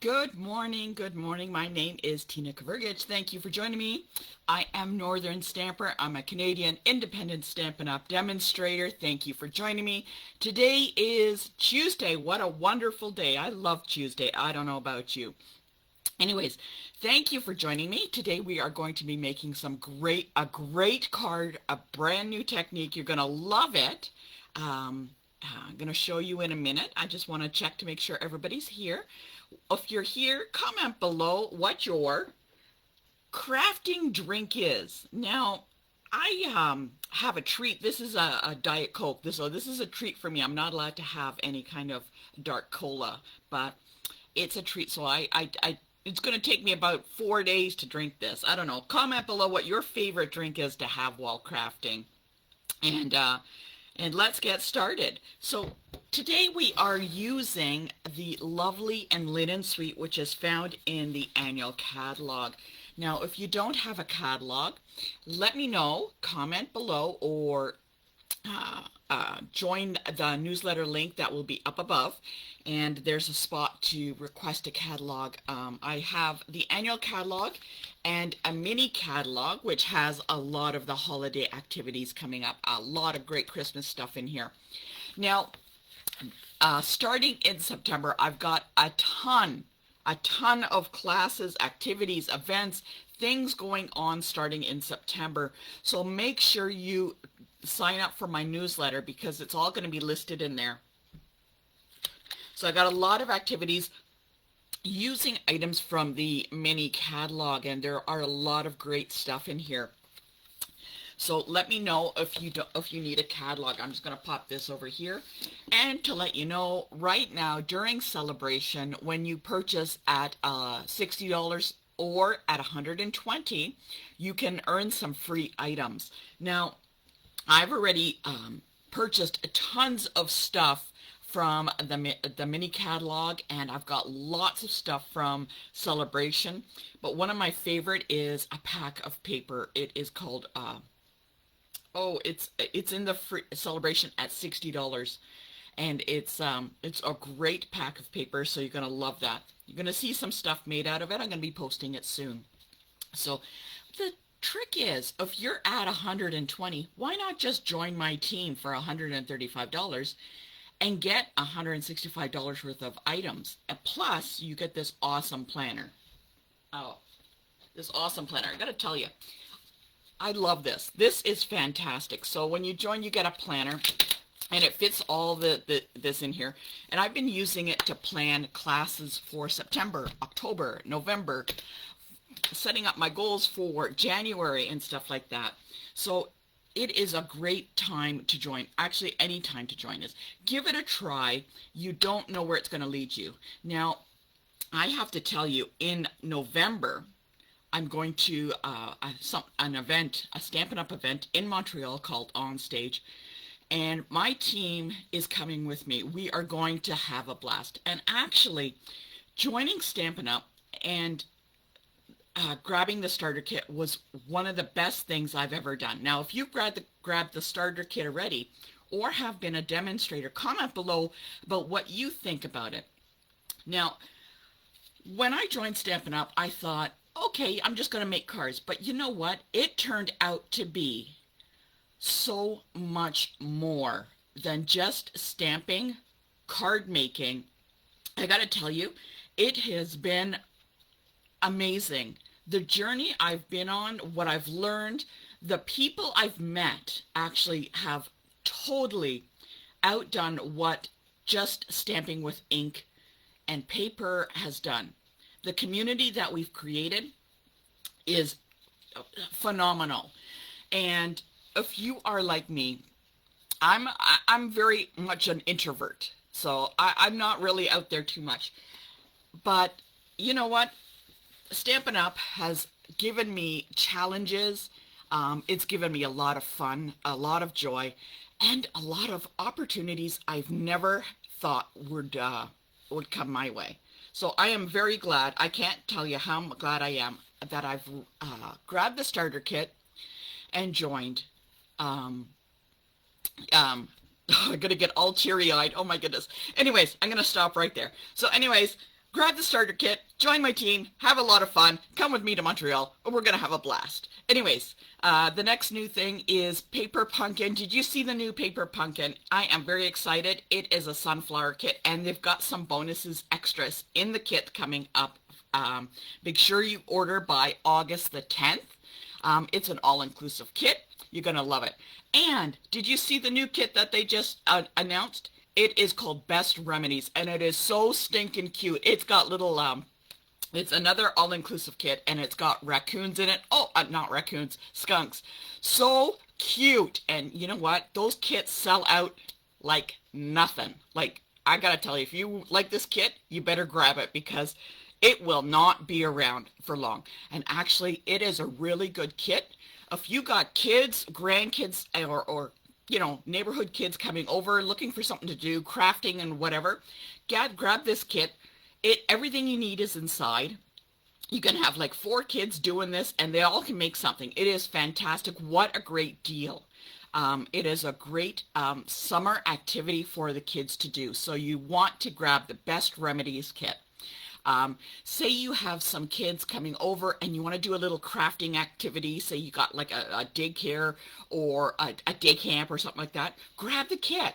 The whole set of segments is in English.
Good morning, good morning. My name is Tina Kavergich. Thank you for joining me. I am Northern Stamper. I'm a Canadian independent Stampin' Up demonstrator. Thank you for joining me. Today is Tuesday. What a wonderful day. I love Tuesday. I don't know about you. Anyways, thank you for joining me. Today we are going to be making a great card, a brand new technique. You're going to love it. I'm going to show you in a minute. I just want to check to make sure everybody's here. If you're here, comment below what your crafting drink is. Now, I have a treat. This is a Diet Coke. So this is a treat for me. I'm not allowed to have any kind of dark cola, but it's a treat. So it's going to take me about 4 days to drink this. I don't know. Comment below what your favorite drink is to have while crafting. And let's get started. So today we are using the Lovely and Linen Suite, which is found in the annual catalog. Now, if you don't have a catalog, let me know, comment below, or join the newsletter link that will be up above, and there's a spot to request a catalog. I have the annual catalog and a mini catalog which has a lot of the holiday activities coming up, a lot of great Christmas stuff in here. Now, starting in September, I've got a ton of classes, activities, events, things going on starting in September. So make sure you sign up for my newsletter because it's all going to be listed in there. So I got a lot of activities using items from the mini catalog, and there are a lot of great stuff in here. So let me know if you need a catalog. I'm just going to pop this over here. And to let you know, right now during celebration, when you purchase at $60 or at $120, you can earn some free items. Now, I've already purchased tons of stuff from the mini catalog, and I've got lots of stuff from Celebration. But one of my favorite is a pack of paper. It is called it's in the free Celebration at $60, and it's a great pack of paper. So you're gonna love that. You're gonna see some stuff made out of it. I'm gonna be posting it soon. So the trick is, if you're at 120, why not just join my team for $135 and get $165 worth of items? And plus, you get this awesome planner. Oh, this awesome planner. I gotta tell you, I love this. This is fantastic. So when you join, you get a planner, and it fits all this in here. And I've been using it to plan classes for September, October, November, setting up my goals for January and stuff like that. So it is a great time to join. Actually, any time to join is. Give it a try. You don't know where it's going to lead you. Now, I have to tell you, in November, I'm going to an event, a Stampin' Up event in Montreal called On Stage. And my team is coming with me. We are going to have a blast. And actually, joining Stampin' Up and grabbing the starter kit was one of the best things I've ever done. Now, if you've grabbed the starter kit already or have been a demonstrator, comment below about what you think about it. Now, when I joined Stampin' Up, I thought, okay, I'm just going to make cards. But you know what? It turned out to be so much more than just stamping, card making. I got to tell you, it has been amazing. The journey I've been on, what I've learned, the people I've met actually have totally outdone what just stamping with ink and paper has done. The community that we've created is phenomenal. And if you are like me, I'm very much an introvert. So I'm not really out there too much. But you know what? Stampin' Up has given me challenges. It's given me a lot of fun, a lot of joy, and a lot of opportunities I've never thought would come my way. So I am very glad. I can't tell you how glad I am that I've grabbed the starter kit and joined. I'm going to get all teary-eyed. Oh my goodness. Anyways, I'm going to stop right there. So anyways, grab the starter kit, join my team, have a lot of fun, come with me to Montreal, and we're going to have a blast. Anyways, the next new thing is Paper Pumpkin. Did you see the new Paper Pumpkin? I am very excited. It is a sunflower kit, and they've got some bonuses, extras in the kit coming up. Make sure you order by August the 10th. It's an all-inclusive kit. You're going to love it. And did you see the new kit that they just announced? It is called Best Remedies, and it is so stinking cute. It's got little, it's another all-inclusive kit, and it's got raccoons in it. Oh, not raccoons, skunks. So cute. And you know what? Those kits sell out like nothing. Like, I gotta tell you, if you like this kit, you better grab it because it will not be around for long. And actually, it is a really good kit. If you got kids, grandkids, or you know, neighborhood kids coming over looking for something to do, crafting and whatever, grab this kit. Everything you need is inside. You can have like 4 kids doing this, and they all can make something. It is fantastic. What a great deal. It is a great summer activity for the kids to do. So you want to grab the Best Remedies kit. Say you have some kids coming over and you want to do a little crafting activity. Say you got like a daycare or a day camp or something like that. Grab the kit.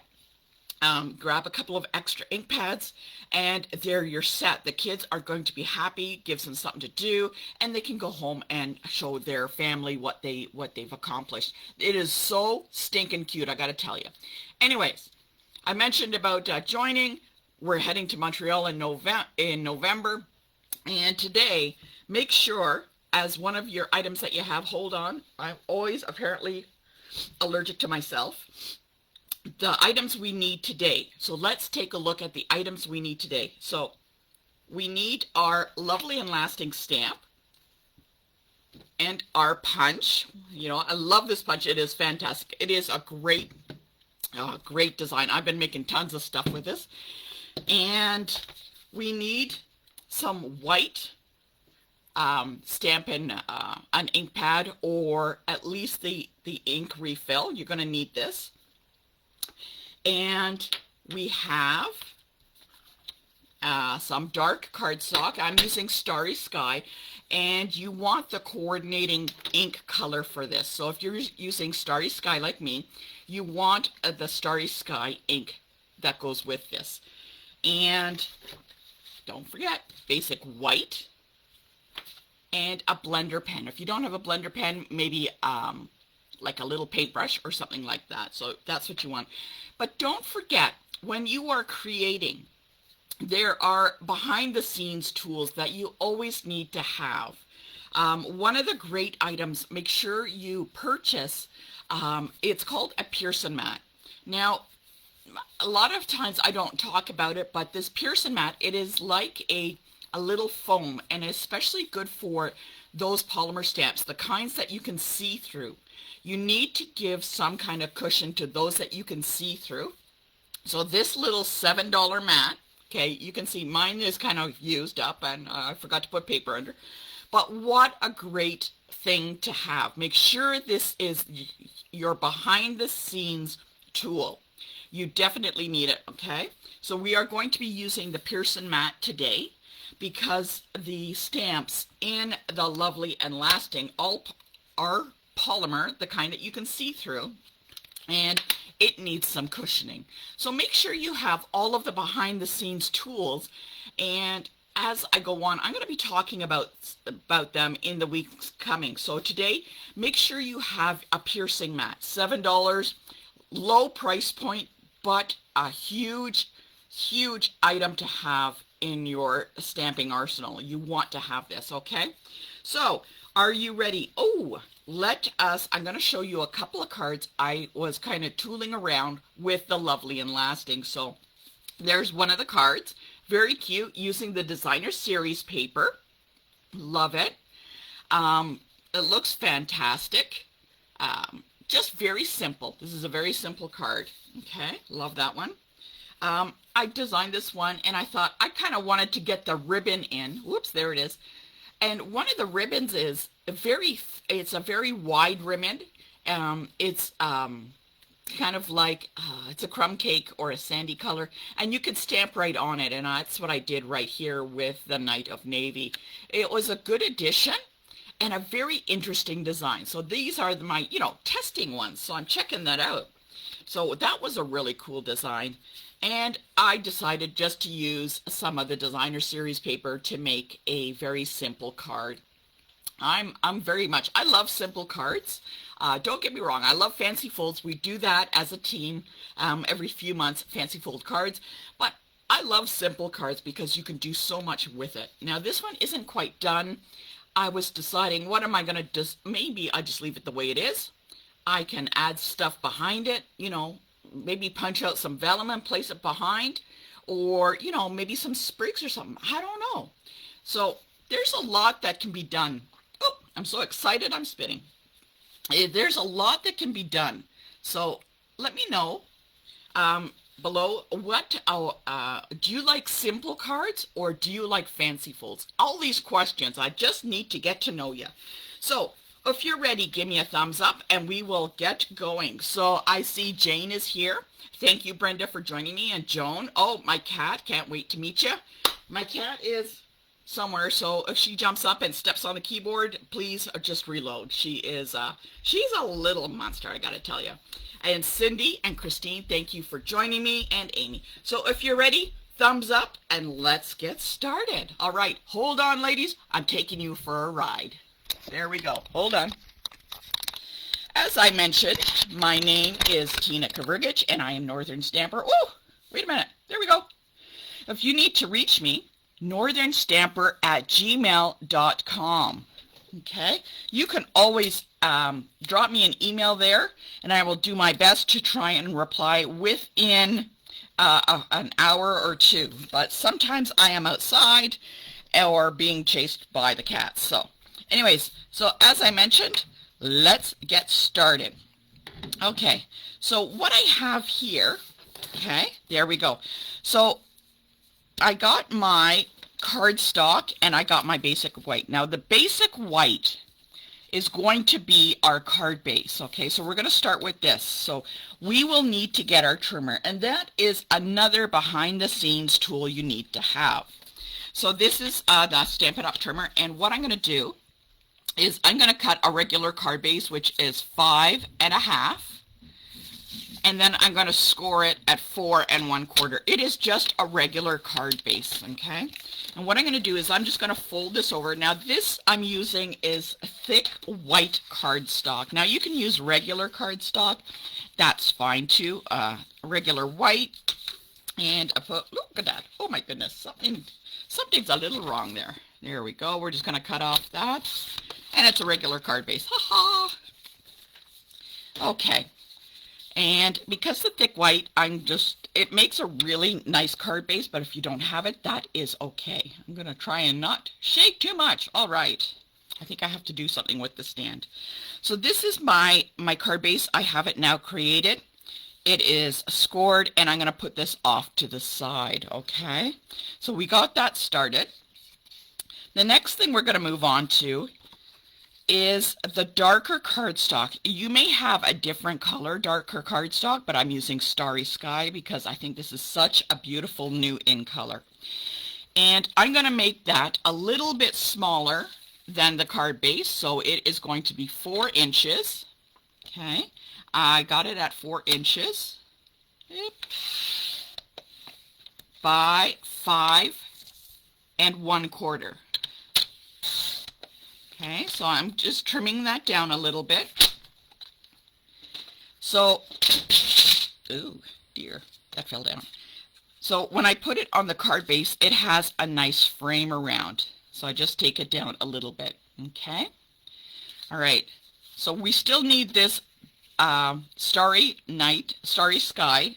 Grab a couple of extra ink pads, and there you're set. The kids are going to be happy, gives them something to do, and they can go home and show their family what they've accomplished. It is so stinking cute, I gotta tell you. Anyways, I mentioned about joining. We're heading to Montreal in November, and today, make sure, as one of your items that you have, hold on, I'm always apparently allergic to myself, the items we need today. So let's take a look at the items we need today. So we need our Lovely and Lasting stamp and our punch. You know, I love this punch. It is fantastic. It is a great design. I've been making tons of stuff with this. And we need some white Stampin' an ink pad, or at least the ink refill. You're going to need this. And we have some dark cardstock. I'm using Starry Sky, and you want the coordinating ink color for this. So if you're using Starry Sky like me, you want the Starry Sky ink that goes with this. And don't forget, basic white and a blender pen. If you don't have a blender pen, maybe like a little paintbrush or something like that. So that's what you want. But don't forget, when you are creating, there are behind the scenes tools that you always need to have. One of the great items, make sure you purchase, it's called a Pearson mat. Now, a lot of times I don't talk about it, but this Pearson mat, it is like a little foam, and especially good for those polymer stamps, the kinds that you can see through. You need to give some kind of cushion to those that you can see through. So this little $7 mat, okay, you can see mine is kind of used up, and I forgot to put paper under. But what a great thing to have. Make sure this is your behind the scenes tool. You definitely need it, okay? So we are going to be using the Pearson mat today because the stamps in the Lovely and Lasting all are polymer, the kind that you can see through, and it needs some cushioning. So make sure you have all of the behind the scenes tools, and as I go on, I'm going to be talking about them in the weeks coming. So today, make sure you have a piercing mat, $7, low price point, but a huge, huge item to have in your stamping arsenal. You want to have this, okay? So, are you ready? Oh, I'm going to show you a couple of cards. I was kind of tooling around with the Lovely and Lasting. So, there's one of the cards. Very cute, using the Designer Series paper. Love it. It looks fantastic. Just very simple. This is a very simple card. Okay, love that one. I designed this one, and I thought I kind of wanted to get the ribbon in. Whoops, there it is. And one of the ribbons is it's a very wide ribbon. It's kind of like, it's a crumb cake or a sandy color, and you can stamp right on it, and that's what I did right here with the Night of Navy. It was a good addition and a very interesting design. So these are my, testing ones, so I'm checking that out. So that was a really cool design, and I decided just to use some of the designer series paper to make a very simple card. I love simple cards. Don't get me wrong, I love fancy folds. We do that as a team every few months, fancy fold cards. But I love simple cards because you can do so much with it. Now this one isn't quite done. I was deciding, what am I going to do? Maybe I just leave it the way it is. I can add stuff behind it, maybe punch out some vellum and place it behind. Or, maybe some sprigs or something. I don't know. So there's a lot that can be done. Oh, I'm so excited I'm spitting. There's a lot that can be done. So let me know below, do you like simple cards or do you like fancy folds? All these questions, I just need to get to know you. So if you're ready, give me a thumbs up and we will get going. So I see Jane is here. Thank you, Brenda, for joining me. And Joan, oh, my cat, can't wait to meet you. My cat is somewhere, so if she jumps up and steps on the keyboard, please just reload. She's a little monster, I gotta tell you. And Cindy and Christine, thank you for joining me, and Amy. So if you're ready, thumbs up and let's get started. All right, hold on, ladies, I'm taking you for a ride. There we go, hold on. As I mentioned, my name is Tina Kavrgich and I am Northern Stamper. Oh, wait a minute, there we go. If you need to reach me, northernstamper@gmail.com. Okay, you can always drop me an email there, and I will do my best to try and reply within an hour or two. But sometimes I am outside or being chased by the cats. So, anyways, so as I mentioned, let's get started. Okay, so what I have here, okay, there we go. So I got my cardstock and I got my basic white. Now the basic white is going to be our card base. Okay, so we're going to start with this. So we will need to get our trimmer, and that is another behind the scenes tool you need to have. So this is the Stampin' Up Trimmer, and what I'm going to do is I'm going to cut a regular card base, which is 5.5. And then I'm going to score it at 4 1/4. It is just a regular card base, okay? And what I'm going to do is I'm just going to fold this over. Now this I'm using is thick white cardstock. Now you can use regular cardstock. That's fine too. Regular white. And I put, look at that. Oh my goodness. Something's a little wrong there. There we go. We're just going to cut off that. And it's a regular card base. Ha-ha. Okay. And because the thick white, it makes a really nice card base, but if you don't have it, that is okay. I'm going to try and not shake too much. All right. I think I have to do something with the stand. So this is my card base. I have it now created. It is scored, and I'm going to put this off to the side, okay? So we got that started. The next thing we're going to move on to is the darker cardstock. You may have a different color darker cardstock, but I'm using Starry Sky because I think this is such a beautiful new in color. And I'm going to make that a little bit smaller than the card base, so it is going to be 4 inches. Okay, I got it at 4 inches by 5 1/4. Okay, so I'm just trimming that down a little bit. So, oh dear, that fell down. So when I put it on the card base, it has a nice frame around. So I just take it down a little bit, okay? All right, so we still need this Starry Sky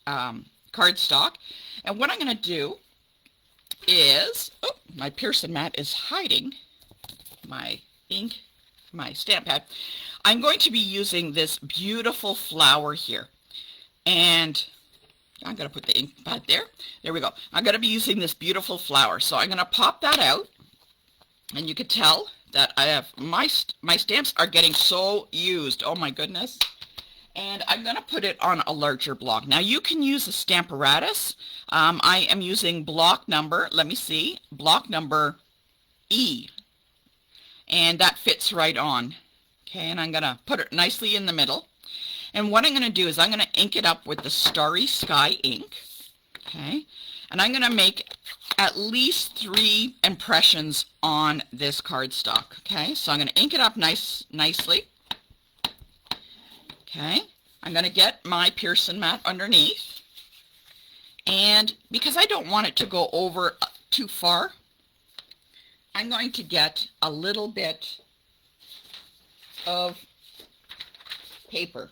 cardstock. And what I'm gonna do is, oh, my Pearson mat is hiding my ink, my stamp pad. I'm going to be using this beautiful flower here, and I'm going to put the ink pad there. There we go. I'm going to be using this beautiful flower, so I'm going to pop that out, and you can tell that I have my stamps are getting so used. Oh my goodness! And I'm going to put it on a larger block. Now you can use a Stamparatus. I am using block number, let me see, block number E. And that fits right on. Okay, and I'm going to put it nicely in the middle. And what I'm going to do is I'm going to ink it up with the Starry Sky ink. Okay, and I'm going to make at least 3 impressions on this cardstock. Okay, so I'm going to ink it up nicely. Okay, I'm going to get my Pearson mat underneath, and because I don't want it to go over too far, I'm going to get a little bit of paper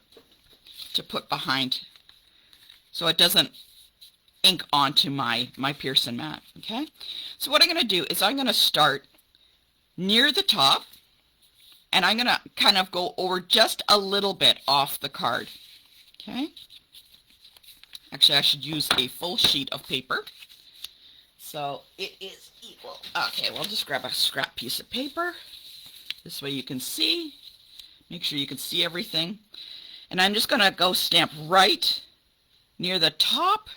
to put behind so it doesn't ink onto my Pearson mat. Okay, so what I'm going to do is I'm going to start near the top, and I'm going to kind of go over just a little bit off the card. Okay. Actually, I should use a full sheet of paper. So it is equal. Okay, well, just grab a scrap piece of paper. This way you can see. Make sure you can see everything. And I'm just going to go stamp right near the top.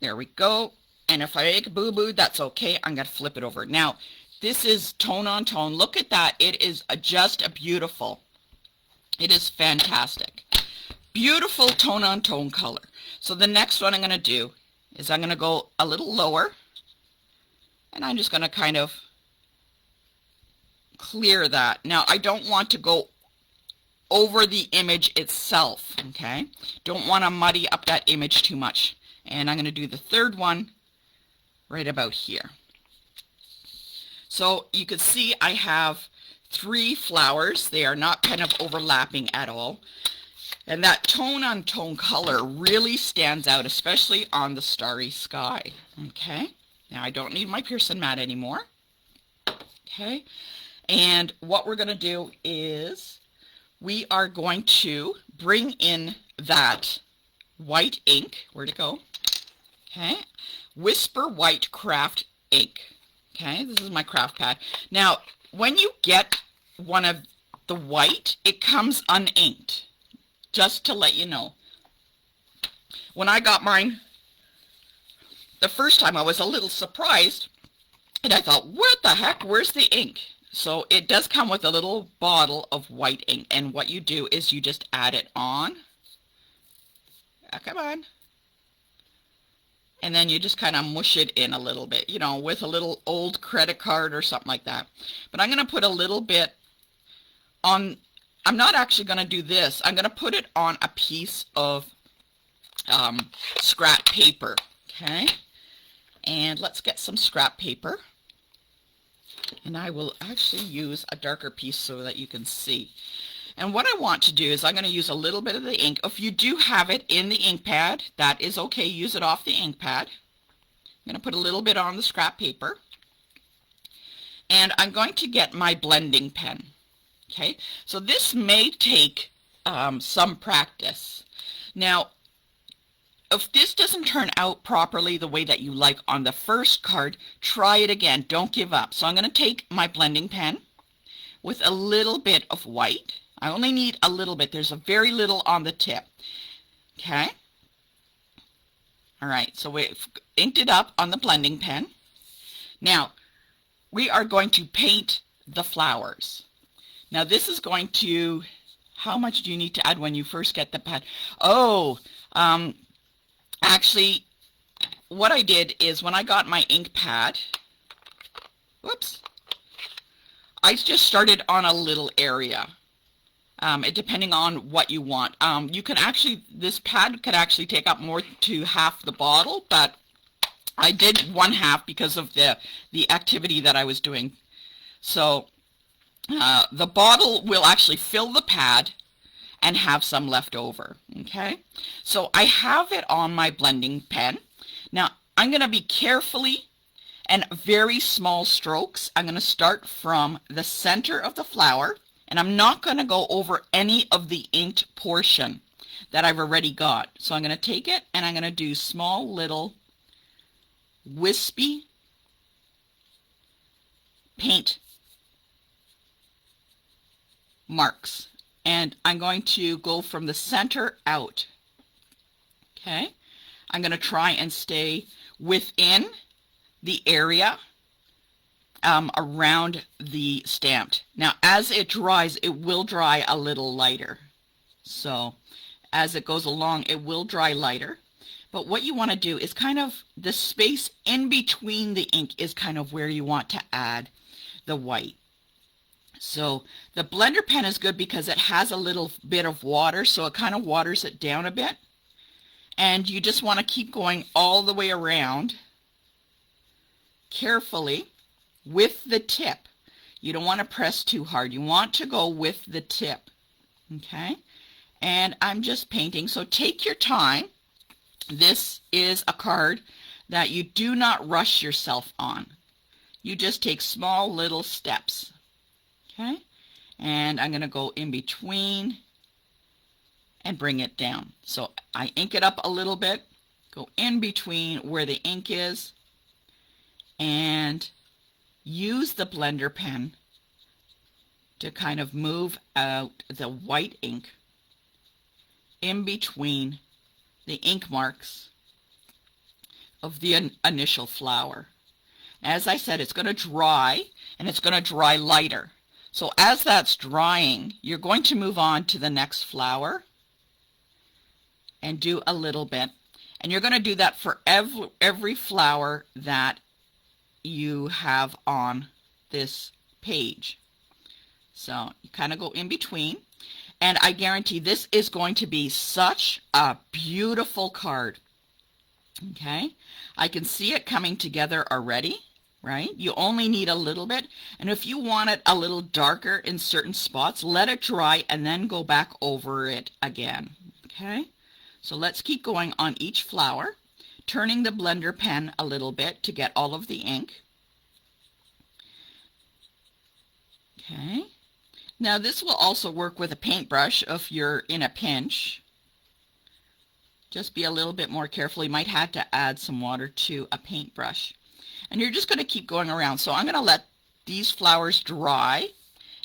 There we go. And if I make a boo-boo, that's okay. I'm going to flip it over. Now, this is tone on tone. Look at that. It is just a beautiful. It is fantastic. Beautiful tone on tone color. So the next one I'm going to do is I'm going to go a little lower. And I'm just going to kind of clear that. Now, I don't want to go over the image itself. Okay? Don't want to muddy up that image too much. And I'm going to do the third one right about here. So you can see I have 3 flowers. They are not kind of overlapping at all. And that tone on tone color really stands out, especially on the Starry Sky. Okay, now I don't need my Pearson mat anymore. Okay, and what we're going to do is we are going to bring in that white ink. Where'd it go? Okay, Whisper White Craft ink. Okay, this is my craft pad. Now, when you get one of the white, it comes uninked. Just to let you know. When I got mine the first time, I was a little surprised. And I thought, what the heck? Where's the ink? So it does come with a little bottle of white ink. And what you do is you just add it on. Come on. And then you just kind of mush it in a little bit, you know, with a little old credit card or something like that. But I'm going to put a little bit on. I'm not actually going to do this. I'm going to put it on a piece of scrap paper. Okay. And let's get some scrap paper. And I will actually use a darker piece so that you can see. And what I want to do is I'm going to use a little bit of the ink. If you do have it in the ink pad, that is okay. Use it off the ink pad. I'm going to put a little bit on the scrap paper. And I'm going to get my blending pen. Okay, so this may take some practice. Now, if this doesn't turn out properly the way that you like on the first card, try it again. Don't give up. So I'm going to take my blending pen with a little bit of white. I only need a little bit. There's a very little on the tip. Okay. All right. So we've inked it up on the blending pen. Now, we are going to paint the flowers. Now, this is going to, how much do you need to add when you first get the pad? Oh, actually, what I did is when I got my ink pad, whoops, I just started on a little area. Depending on what you want. You can actually, this pad could actually take up more to half the bottle, but I did 1/2 because of the activity that I was doing. So the bottle will actually fill the pad and have some left over. Okay, so I have it on my blending pen. Now I'm going to be carefully and very small strokes. I'm going to start from the center of the flower. And I'm not going to go over any of the inked portion that I've already got. So I'm going to take it and I'm going to do small little wispy paint marks and I'm going to go from the center out. Okay, I'm going to try and stay within the area around the stamped. Now as it dries, it will dry a little lighter. So as it goes along, it will dry lighter. But what you want to do is kind of the space in between the ink is kind of where you want to add the white. So the blender pen is good because it has a little bit of water, so it kind of waters it down a bit. And you just want to keep going all the way around carefully with the tip. You don't want to press too hard. You want to go with the tip. Okay? And I'm just painting, so take your time. This is a card that you do not rush yourself on. You just take small little steps. Okay? And I'm going to go in between and bring it down. So I ink it up a little bit, go in between where the ink is, and use the blender pen to kind of move out the white ink in between the ink marks of the initial flower. As I said, it's going to dry, and it's going to dry lighter. So as that's drying, you're going to move on to the next flower and do a little bit. And you're going to do that for every flower that you have on this page. So you kind of go in between. And I guarantee this is going to be such a beautiful card. Okay? I can see it coming together already, right? You only need a little bit. And if you want it a little darker in certain spots, let it dry and then go back over it again. Okay? So let's keep going on each flower, turning the blender pen a little bit to get all of the ink. Okay. Now this will also work with a paintbrush if you're in a pinch. Just be a little bit more careful. You might have to add some water to a paintbrush. And you're just going to keep going around. So I'm going to let these flowers dry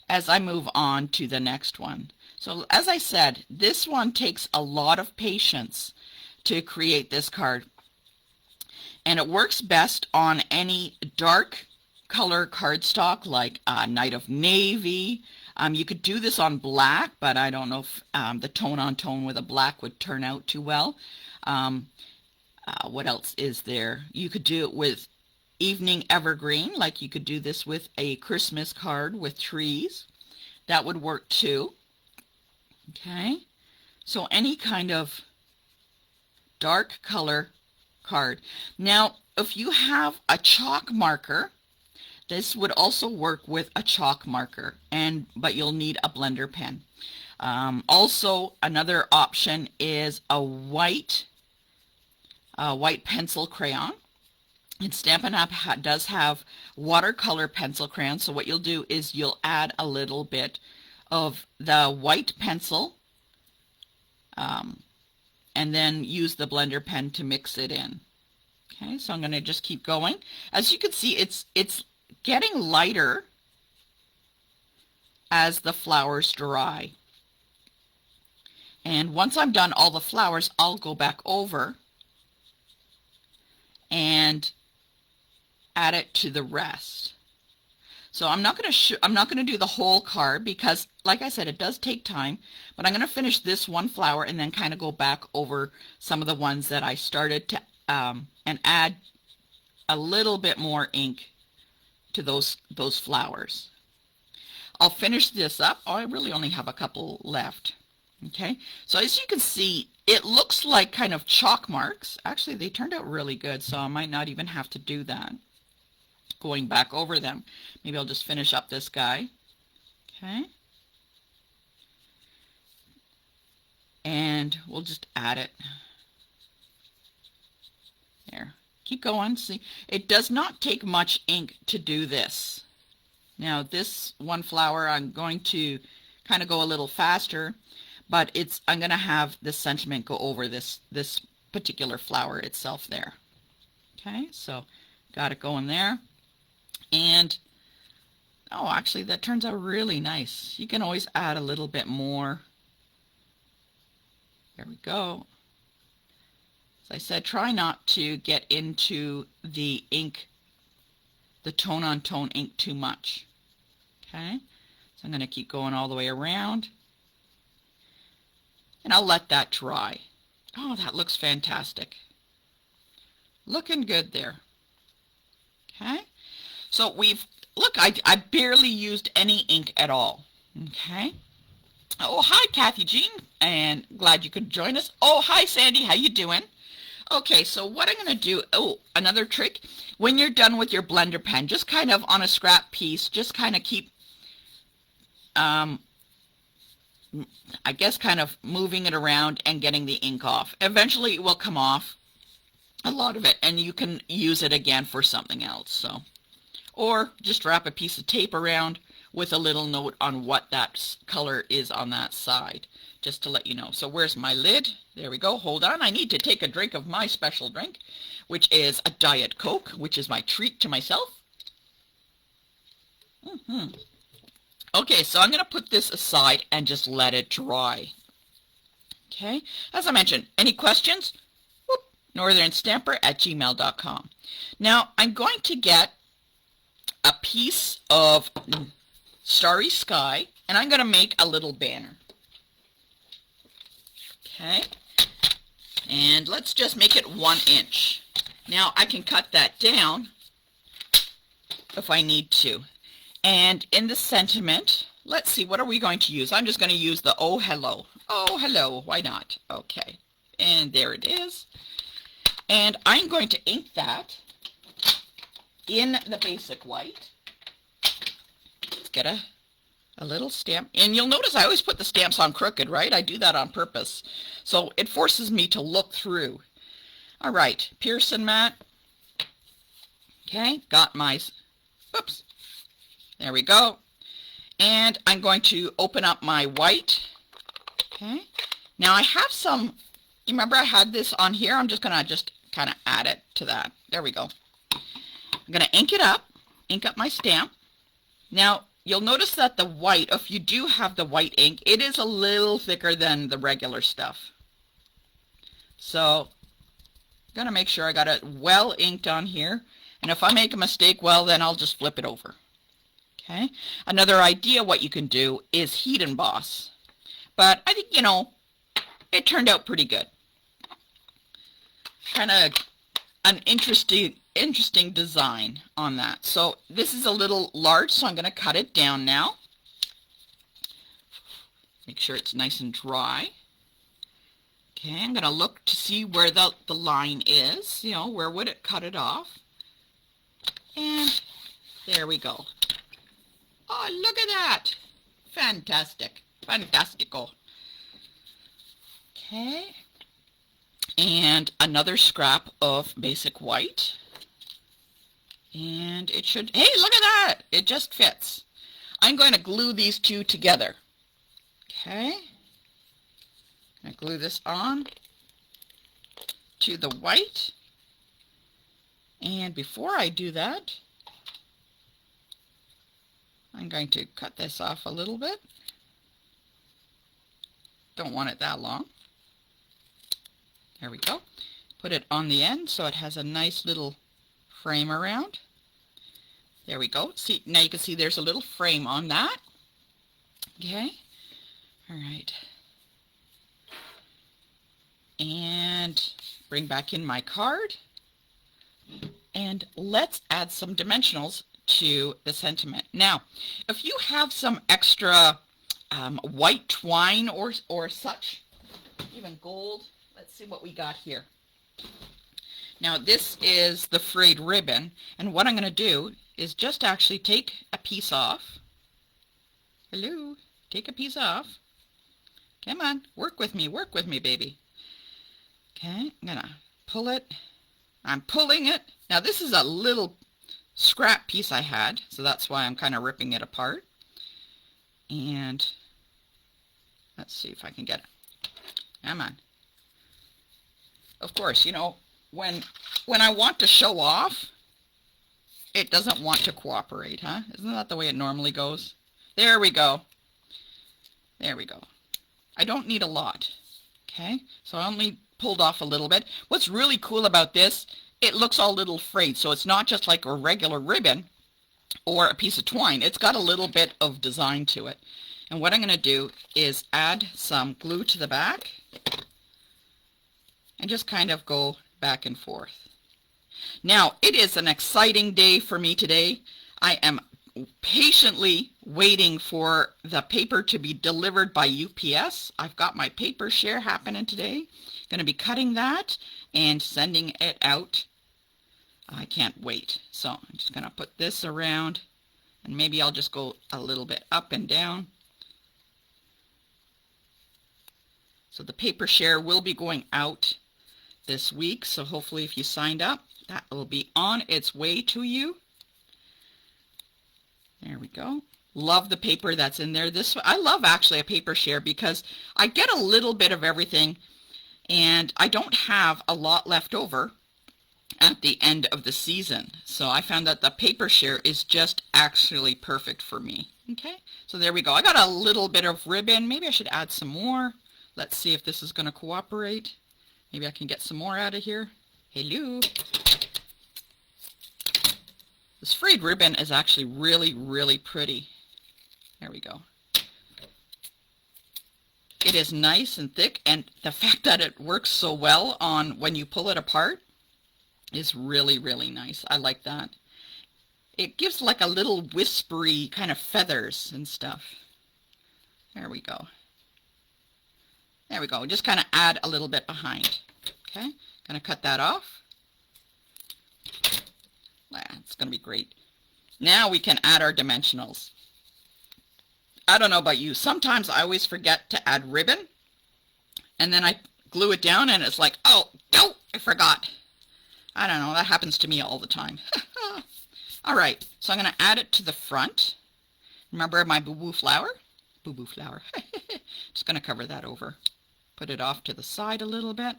as I move on to the next one. So as I said, this one takes a lot of patience to create this card. And it works best on any dark color cardstock like Night of Navy. You could do this on black, but I don't know if the tone-on-tone with a black would turn out too well. What else is there? You could do it with Evening Evergreen, like you could do this with a Christmas card with trees. That would work too. Okay, so any kind of dark color card. Now, if you have a chalk marker, this would also work with a chalk marker, but you'll need a blender pen. Also, another option is a white pencil crayon. And Stampin' Up does have watercolor pencil crayons, so what you'll do is you'll add a little bit of the white pencil and then use the blender pen to mix it in. Okay, so I'm going to just keep going. As you can see, it's getting lighter as the flowers dry. And once I'm done all the flowers, I'll go back over and add it to the rest. So I'm not going to do the whole card because, like I said, it does take time. But I'm going to finish this one flower and then kind of go back over some of the ones that I started to and add a little bit more ink to those flowers. I'll finish this up. Oh, I really only have a couple left. Okay, so as you can see, it looks like kind of chalk marks. Actually, they turned out really good, so I might not even have to do that. Going back over them. Maybe I'll just finish up this guy. Okay. And we'll just add it. There. Keep going. See, it does not take much ink to do this. Now, this one flower, I'm going to kind of go a little faster, but I'm going to have the sentiment go over this particular flower itself there. Okay, so got it going there. And Oh, actually, that turns out really nice. You can always add a little bit more. There we go. As I said, try not to get into the ink, the tone-on-tone ink too much. Okay, so I'm going to keep going all the way around. And I'll let that dry. Oh, that looks fantastic. Looking good there. Okay, so look, I barely used any ink at all. Okay. Oh, hi, Kathy Jean, and glad you could join us. Oh, hi, Sandy, how you doing? Okay, so what I'm going to do, another trick, when you're done with your blender pen, just kind of on a scrap piece, just kind of keep, I guess kind of moving it around and getting the ink off. Eventually it will come off, a lot of it, and you can use it again for something else. So, or just wrap a piece of tape around with a little note on what that color is on that side, just to let you know. So where's my lid? There we go. Hold on. I need to take a drink of my special drink, which is a Diet Coke, which is my treat to myself. Okay, so I'm going to put this aside and just let it dry. Okay, as I mentioned, any questions? Whoop, northernstamper@gmail.com. Now, I'm going to get a piece of Starry Sky, and I'm going to make a little banner. Okay, and let's just make it 1 inch. Now, I can cut that down if I need to. And in the sentiment, let's see, what are we going to use? I'm just going to use the Oh Hello. Oh Hello, why not? Okay, and there it is. And I'm going to ink that in the basic white. Let's get a little stamp. And you'll notice I always put the stamps on crooked, right? I do that on purpose. So it forces me to look through. All right, Pearson mat. Okay, got my, whoops. There we go. And I'm going to open up my white. Okay. Now I have some, you remember I had this on here? I'm just going to kind of add it to that. There we go. I'm going to ink up my stamp. Now you'll notice that the white, if you do have the white ink, it is a little thicker than the regular stuff. So I'm going to make sure I got it well inked on here. And if I make a mistake, well, then I'll just flip it over. Okay. Another idea what you can do is heat emboss. But I think, you know, it turned out pretty good. Kind of an interesting design on that. So this is a little large, so I'm going to cut it down now. Make sure it's nice and dry. Okay, I'm going to look to see where the line is. You know, where would it cut it off? And there we go. Oh, look at that. Fantastic. Fantastical. Okay. And another scrap of basic white. And it should, hey, look at that. It just fits. I'm going to glue these two together. Okay. I'm going to glue this on to the white. And before I do that, I'm going to cut this off a little bit. Don't want it that long. There we go. Put it on the end so it has a nice little frame around. There we go. See, now you can see there's a little frame on that. Okay. All right. And bring back in my card. And let's add some dimensionals to the sentiment. Now, if you have some extra white twine or such, even gold, let's see what we got here. Now, this is the frayed ribbon, and what I'm going to do is just actually take a piece off. Hello, take a piece off. Come on, work with me, baby. Okay, I'm going to pull it. I'm pulling it. Now, this is a little scrap piece I had, so that's why I'm kind of ripping it apart. And let's see if I can get it. Come on. Of course, you know, when I want to show off, It doesn't want to cooperate, huh? Isn't that the way it normally goes? There we go. There we go. I don't need a lot. Okay, so I only pulled off a little bit. What's really cool about this, it looks all little frayed, so it's not just like a regular ribbon or a piece of twine. It's got a little bit of design to it. And what I'm going to do is add some glue to the back and just kind of go back and forth. Now, it is an exciting day for me today. I am patiently waiting for the paper to be delivered by UPS. I've got my paper share happening today. Going to be cutting that and sending it out. I can't wait. So I'm just going to put this around, and maybe I'll just go a little bit up and down. So the paper share will be going out this week, so hopefully if you signed up, that will be on its way to you. There we go. Love the paper that's in there. I love actually a paper share because I get a little bit of everything, and I don't have a lot left over at the end of the season. So I found that the paper share is just actually perfect for me. Okay, so there we go. I got a little bit of ribbon. Maybe I should add some more. Let's see if this is going to cooperate. Maybe I can get some more out of here. Hello. This frayed ribbon is actually really, really pretty. There we go. It is nice and thick, and the fact that it works so well on when you pull it apart is really, really nice. I like that. It gives like a little whispery kind of feathers and stuff. There we go. There we go. Just kind of add a little bit behind. Okay, gonna cut that off. It's going to be great. Now we can add our dimensionals. I don't know about you. Sometimes I always forget to add ribbon. And then I glue it down and it's like, oh, no, I forgot. I don't know. That happens to me all the time. All right. So I'm going to add it to the front. Remember my boo-boo flower? Boo-boo flower. Just going to cover that over. Put it off to the side a little bit.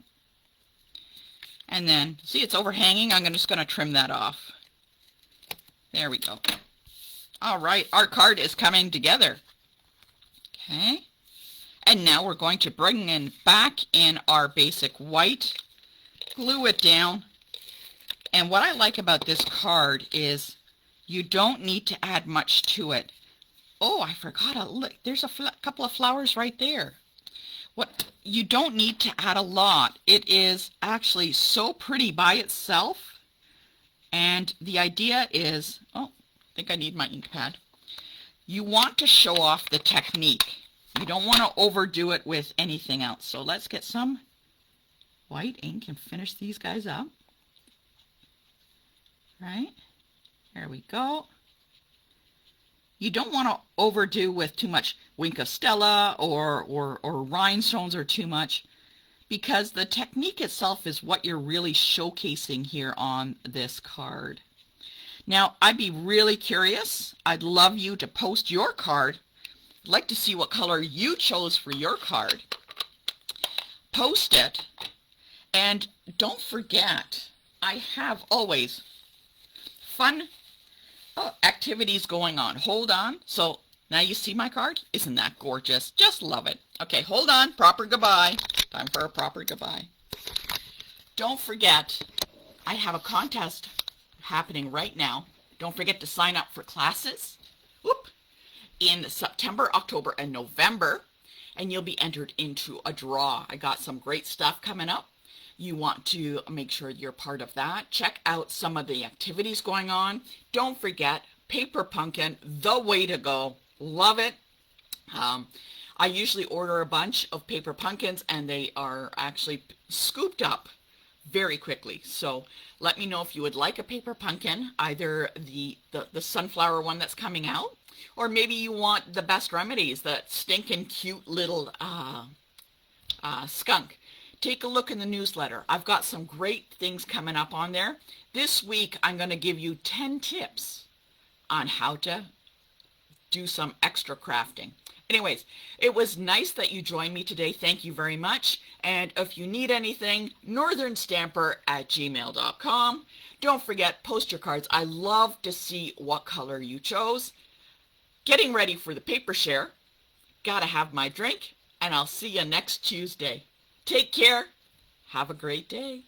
And then, see, it's overhanging. I'm just going to trim that off. There we go. All right, our card is coming together. Okay. And now we're going to bring in back in our basic white, glue it down. And what I like about this card is you don't need to add much to it. Oh, I forgot. Look, there's a couple of flowers right there. You don't need to add a lot. It is actually so pretty by itself. And the idea is, oh, I think I need my ink pad. You want to show off the technique. You don't want to overdo it with anything else. So let's get some white ink and finish these guys up. Right? There we go. You don't want to overdo with too much Wink of Stella or rhinestones or too much, because the technique itself is what you're really showcasing here on this card. Now, I'd be really curious. I'd love you to post your card. I'd like to see what color you chose for your card. Post it, and don't forget, I have always fun activities going on. Hold on. So now you see my card? Isn't that gorgeous? Just love it. Okay, hold on. Proper goodbye. Time for a proper goodbye. Don't forget, I have a contest happening right now. Don't forget to sign up for classes in September, October, and November, and you'll be entered into a draw. I got some great stuff coming up. You want to make sure you're part of that. Check out some of the activities going on. Don't forget, Paper Pumpkin, the way to go. Love it. I usually order a bunch of paper pumpkins, and they are actually scooped up very quickly. So let me know if you would like a paper pumpkin, either the sunflower one that's coming out, or maybe you want the Best Remedies, that stinking cute little skunk. Take a look in the newsletter. I've got some great things coming up on there. This week I'm going to give you 10 tips on how to do some extra crafting. Anyways, it was nice that you joined me today. Thank you very much. And if you need anything, northernstamper@gmail.com. Don't forget, post your cards. I love to see what color you chose. Getting ready for the paper share. Gotta have my drink, and I'll see you next Tuesday. Take care. Have a great day.